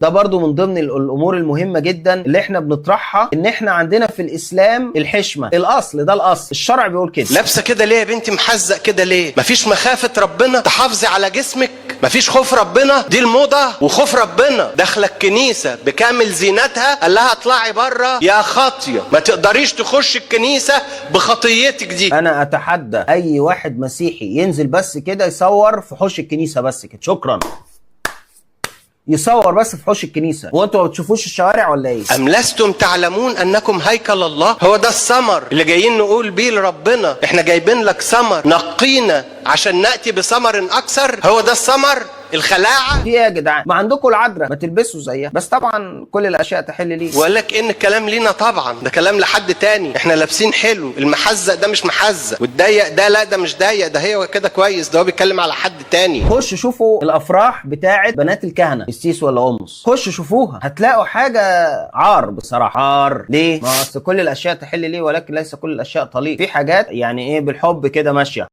ده برضو من ضمن الامور المهمه جدا اللي احنا بنطرحها، ان احنا عندنا في الاسلام الحشمه، الاصل ده، الاصل الشرع بيقول كده. لابسه كده ليه يا بنتي؟ محزق كده ليه؟ مفيش مخافه ربنا تحافظي على جسمك؟ مفيش خوف ربنا؟ دي الموضه وخوف ربنا. داخله الكنيسه بكامل زينتها، قال لها اطلعي بره يا خاطيه، ما تقدريش تخش الكنيسه بخطيتك دي. انا اتحدى اي واحد مسيحي ينزل بس كده يصور في حوش الكنيسه بس كده، شكرا، يصور بس في حوش الكنيسه. هو انتوا ما بتشوفوش الشوارع ولا ايه؟ أم لستم تعلمون أنكم هيكل الله؟ هو ده الثمر اللي جايين نقول بيه لربنا، احنا جايبين لك ثمر نقينا عشان نأتي بثمر أكثر. هو ده الثمر، الخلاعة. في ايه يا جدعان؟ ما عندكم العذراء، ما تلبسوا زيها. بس طبعا كل الاشياء تحل ليه. وقال لك ان الكلام لينا طبعا، ده كلام لحد تاني. احنا لابسين حلو، المحزق ده مش محزق، والضيق ده لا ده مش ضيق، ده هي كده كويس، ده هو بيتكلم على حد تاني. خش شوفوا الافراح بتاعت بنات الكهنه، السيس ولا قمص، خش شوفوها هتلاقوا حاجه عار بصراحه. عار ليه؟ ما اصل كل الاشياء تحل ليه، ولكن ليس كل الاشياء طليق. في حاجات يعني ايه بالحب كده ماشيه.